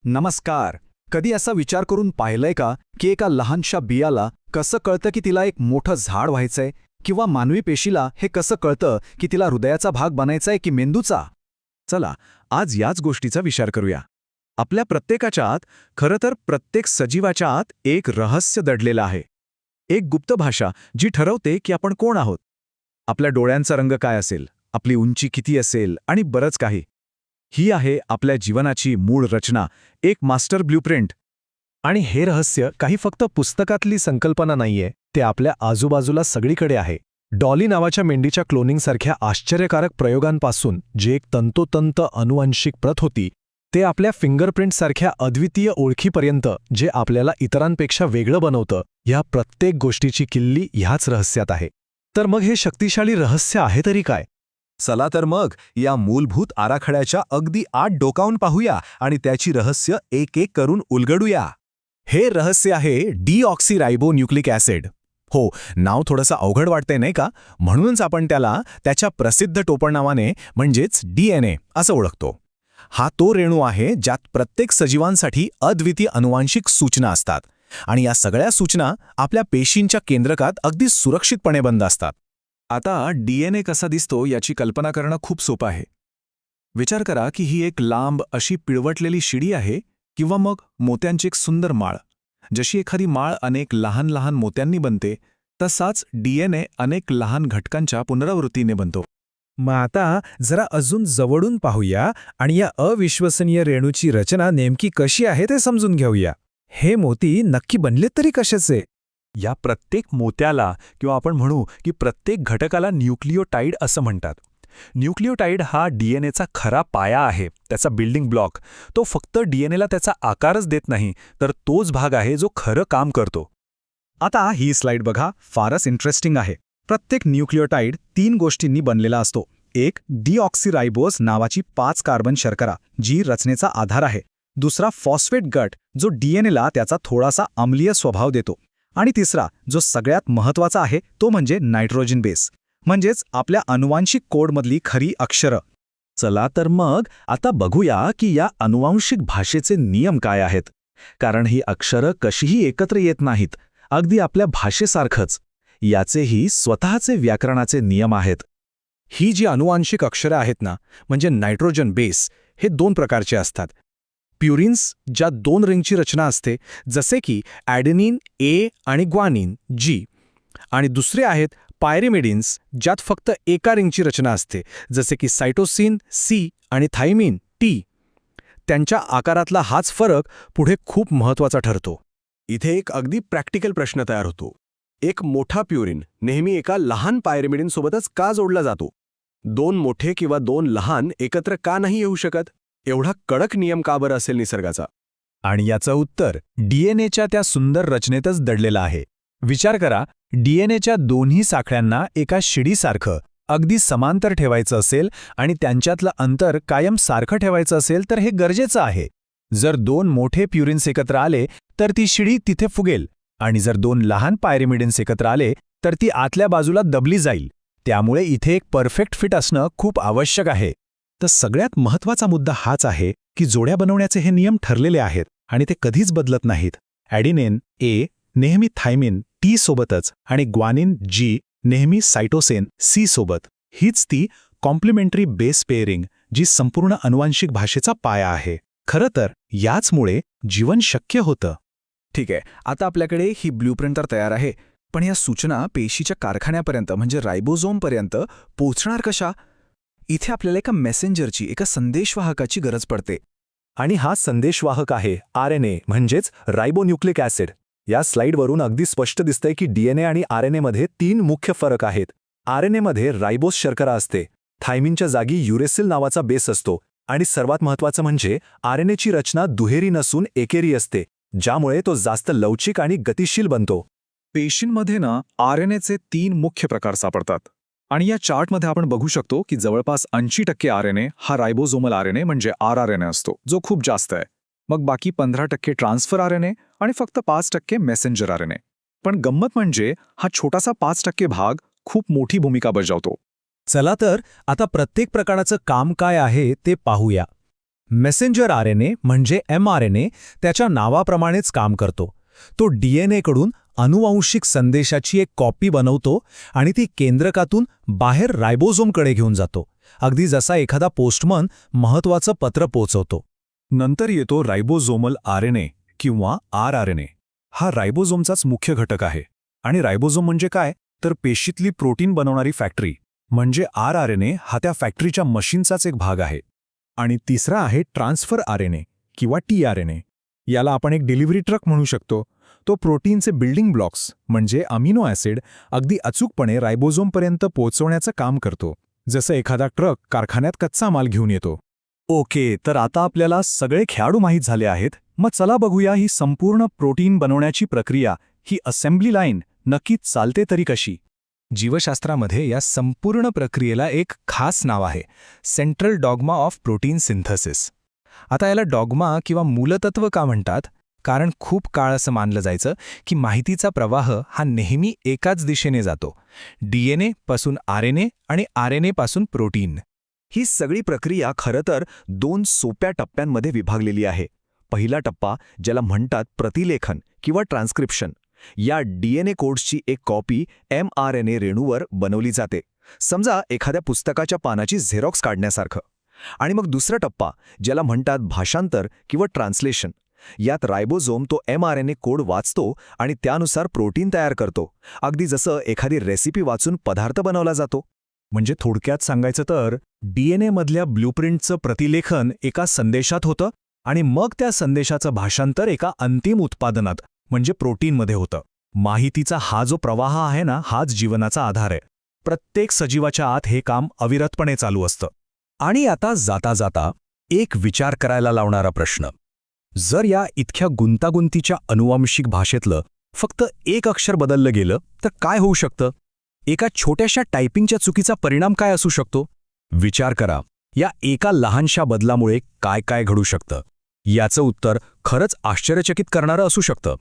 नमस्कार. कधी असा विचार करून पाहिलंय का की एका लहानशा बियाला कसं कळतं की तिला एक मोठं झाड व्हायचंय, किंवा मानवी पेशीला हे कसं कळतं की तिला हृदयाचा भाग बनायचाय की मेंदूचा? चला आज याच गोष्टीचा विचार करूया. आपल्या प्रत्येकाच्या आत, खरं तर प्रत्येक सजीवाच्या आत एक रहस्य दडलेलं आहे. एक गुप्त भाषा जी ठरवते की आपण कोण आहोत. आपल्या डोळ्यांचा रंग काय असेल, आपली उंची किती असेल आणि बरंच काही. ही आहे आपल्या जीवनाची मूळ रचना, एक मास्टर ब्ल्यूप्रिंट. आणि हे रहस्य काही फक्त पुस्तकातली संकल्पना नाहीये, ते आपल्या आजूबाजूला सगळीकडे आहे. डॉली नावाच्या मेंढीच्या क्लोनिंगसारख्या आश्चर्यकारक प्रयोगांपासून जे एक तंतोतंत अनुवांशिक प्रत होती, ते आपल्या फिंगरप्रिंटसारख्या अद्वितीय ओळखीपर्यंत जे आपल्याला इतरांपेक्षा वेगळं बनवतं, ह्या प्रत्येक गोष्टीची किल्ली ह्याच रहस्यात आहे. तर मग हे शक्तिशाली रहस्य आहे तरी काय? चला तर मग या मूलभूत आराखड्याच्या अगदी आत डोकावून पाहूया आणि त्याची रहस्य एक एक करून उलगडूया. हे रहस्य आहे डीऑक्सीरायबोन्यूक्लिक ॲसिड. हो, नाव थोडंसं अवघड वाटतंय नाही का? म्हणूनच आपण त्याला त्याच्या प्रसिद्ध टोपणनावाने म्हणजेच DNA असं ओळखतो. हा तो रेणू आहे ज्यात प्रत्येक सजीवांसाठी अद्वितीय अनुवांशिक सूचना असतात, आणि या सगळ्या सूचना आपल्या पेशींच्या केंद्रकात अगदी सुरक्षितपणे बंद असतात. आता DNA कसा दिसतो याची कल्पना करणं खूप सोपं आहे. विचार करा की ही एक लांब अशी पिळवटलेली शिडी आहे, किंवा मग मोत्यांची एक सुंदर माळ. जशी एखादी माळ अनेक लहान लहान मोत्यांनी बनते, तसाच DNA अनेक लहान घटकांच्या पुनरावृत्तीने बनतो. मग आता जरा अजून जवळून पाहूया आणि या अविश्वसनीय रेणूची रचना नेमकी कशी आहे ते समजून घेऊया. हे मोती नक्की बनलेत तरी कशाचे? या प्रत्येक मोत्याला, किंवा आपण म्हणू की प्रत्येक घटकाला न्यूक्लियोटाइड असं म्हणतात. न्यूक्लियोटाइड हा DNAचा खरा पाया आहे, त्याचा बिल्डिंग ब्लॉक. तो फक्त DNAला त्याचा आकारच देत नाही, तर तोच भाग आहे जो खरं काम करतो. आता ही स्लाइड बघा, फारच इंटरेस्टिंग आहे. प्रत्येक न्यूक्लियोटाइड 3 गोष्टींनी बनलेला असतो. एक डीऑक्सीरायबोज नावाची 5 कार्बन शर्करा, जी रचनेचा आधार आहे. दुसरा फॉस्फेट गट, जो DNAला त्याचा थोडासा अम्लीय स्वभाव देतो. आणि तिसरा, जो सगळ्यात महत्त्वाचा आहे, तो म्हणजे नायट्रोजन बेस, म्हणजेच आपल्या अनुवांशिक कोडमधली खरी अक्षरं. चला तर मग आता बघूया की या अनुवांशिक भाषेचे नियम काय आहेत. कारण ही अक्षरं कशीही एकत्र येत नाहीत, अगदी आपल्या भाषेसारखंच. याचेही स्वतःचे व्याकरणाचे नियम आहेत. ही जी अनुवांशिक अक्षरं आहेत ना, म्हणजे नायट्रोजन बेस, हे 2 प्रकारचे असतात. प्युरिन्स, ज्यात 2 रिंगची रचना असते, जसे की ॲडेनिन A आणि ग्वानिन G. आणि दुसरे आहेत पायरिमिडिन्स, ज्यात फक्त एका रिंगची रचना असते, जसे की सायटोसिन C आणि थायमिन T. त्यांच्या आकारातला हाच फरक पुढे खूप महत्त्वाचा ठरतो. इथे एक अगदी प्रॅक्टिकल प्रश्न तयार होतो. एक मोठा प्युरिन नेहमी एका लहान पायरिमिडिनसोबतच का जोडला जातो? 2 मोठे किंवा 2 लहान एकत्र का नाही येऊ शकत? एवढा कडक नियम का बरं असेल निसर्गाचा? आणि याचं उत्तर DNAच्या त्या सुंदर रचनेतच दडलेलं आहे. विचार करा, DNAच्या दोन्ही साखळ्यांना एका शिडीसारखं अगदी समांतर ठेवायचं असेल आणि त्यांच्यातलं अंतर कायम सारखं ठेवायचं असेल तर हे गरजेचं आहे. जर 2 मोठे प्युरिन्स एकत्र आले तर ती शिडी तिथे फुगेल, आणि जर 2 लहान पायरिमिडिन्स एकत्र आले तर ती आतल्या बाजूला दबली जाईल. त्यामुळे इथे एक परफेक्ट फिट असणं खूप आवश्यक आहे. तर सगळ्यात महत्त्वाचा मुद्दा हाच आहे की जोड्या बनवण्याचे हे नियम ठरलेले आहेत आणि ते कधीच बदलत नाहीत. ॲडिनिन A नेहमी थायमिन T सोबतच आणि ग्वानिन G नेहमी सायटोसिन C सोबत. हीच ती कॉम्प्लिमेंटरी बेस पेअरिंग जी संपूर्ण अनुवांशिक भाषेचा पाया आहे. खरं तर याचमुळे जीवन शक्य होतं. ठीक आहे, आता आपल्याकडे ही ब्ल्यूप्रिंट तर तयार आहे, पण या सूचना पेशीच्या कारखान्यापर्यंत म्हणजे रायबोझोमपर्यंत पोहोचणार कशा? इथे आपल्याला एका मेसेंजरची, एका संदेशवाहकाची गरज पडते. आणि हा संदेशवाहक आहे RNA, म्हणजेच रायबोन्यूक्लिक ॲसिड. या स्लाइडवरून अगदी स्पष्ट दिसतंय की DNA आणि RNAमध्ये 3 मुख्य फरक आहेत. RNAमध्ये रायबोज शर्करा असते, थायमिनच्या जागी युरेसिल नावाचा बेस असतो, आणि सर्वात महत्त्वाचं म्हणजे RNAची रचना दुहेरी नसून एकेरी असते, ज्यामुळे तो जास्त लवचिक आणि गतिशील बनतो. पेशींमध्ये ना RNAचे 3 मुख्य प्रकार सापडतात. आणि या चार्टमध्ये आपण बघू शकतो की जवळपास 80% RNA हा रायबोझोमल RNA म्हणजे rRNA असतो, जो खूप जास्त आहे. मग बाकी 15% ट्रान्सफर RNA आणि फक्त 5% मेसेंजर RNA. पण गंमत म्हणजे हा छोटासा 5% भाग खूप मोठी भूमिका बजावतो. चला तर आता प्रत्येक प्रकाराचं काम काय आहे ते पाहूया. मेसेंजर आरएनए म्हणजे mRNA त्याच्या नावाप्रमाणेच काम करतो. तो डीएनएकडून अनुवांशिक संदेशाची एक कॉपी बनवतो आणि ती केंद्रकातून बाहेर रायबोझोमकडे घेऊन जातो, अगदी जसा एखादा पोस्टमन महत्वाचं पत्र पोचवतो. नंतर येतो रायबोझोमल आरएनए किंवा आरआरएनए. हा रायबोझोमचाच मुख्य घटक आहे. आणि रायबोझोम म्हणजे काय, तर पेशीतली प्रोटीन बनवणारी फॅक्टरी. म्हणजे आरआरएनए हा त्या फॅक्टरीच्या मशीनचाच एक भाग आहे. आणि तिसरा आहे ट्रान्सफर आरएनए किंवा टीआरएनए. याला आपण एक डिलिव्हरी ट्रक म्हणू शकतो. तो प्रोटीनचे बिल्डिंग ब्लॉक्स म्हणजे अमिनो ॲसिड अगदी अचूकपणे रायबोझोमपर्यंत पोहोचवण्याचं काम करतो, जसं एखादा ट्रक कारखान्यात कच्चा माल घेऊन येतो. ओके, तर आता आपल्याला सगळे खेळाडू माहीत झाले आहेत. मग चला बघूया ही संपूर्ण प्रोटीन बनवण्याची प्रक्रिया, ही असेंब्ली लाईन नक्की चालते तरी कशी. जीवशास्त्रामध्ये या संपूर्ण प्रक्रियेला एक खास नाव आहे, central dogma of protein synthesis. आता याला डॉग्मा किंवा मूलतत्व का म्हणतात? कारण खूप काळ असं मानलं जायचं की माहितीचा प्रवाह हा नेहमी एकाच दिशेने जातो, डीएनए पासून आरएनए आणि आरएनए पासून प्रोटीन. ही सगळी प्रक्रिया खरं तर 2 सोप्या टप्प्यांमध्ये विभागलेली आहे. पहिला टप्पा, ज्याला म्हणतात प्रतिलेखन किंवा ट्रान्स्क्रिप्शन. या डीएनए कोड्सची एक कॉपी mRNA रेणूवर बनवली जाते, समजा एखाद्या पुस्तकाच्या पानाची झेरॉक्स काढण्यासारखं. आणि मग दुसरा टप्पा, ज्याला म्हणतात भाषांतर किंवा ट्रान्सलेशन. यात रायबोझोम तो mRNA कोड वाचतो आणि त्यानुसार प्रोटीन तयार करतो, अगदी जसं एखादी रेसिपी वाचून पदार्थ बनवला जातो. म्हणजे थोडक्यात सांगायचं तर डीएनएमधल्या ब्लूप्रिंटचं प्रतिलेखन एका संदेशात होतं आणि मग त्या संदेशाचं भाषांतर एका अंतिम उत्पादनात म्हणजे प्रोटीनमध्ये होतं. माहितीचा हा जो प्रवाह आहे ना, हाच जीवनाचा आधार आहे. प्रत्येक सजीवाच्या आत हे काम अविरतपणे चालू असतं. आणि आता जाता जाता एक विचार करायला लावणारा प्रश्न. जर या इतक्या गुंतागुंतीच्या अनुवांशिक भाषेतलं फक्त एक अक्षर बदललं गेलं तर काय होऊ शकतं? एका छोट्याशा टायपिंगच्या चुकीचा परिणाम काय असू शकतो? विचार करा, या एका लहानशा बदलामुळे काय काय घडू शकतं. याचं उत्तर खरंच आश्चर्यचकित करणारं असू शकतं.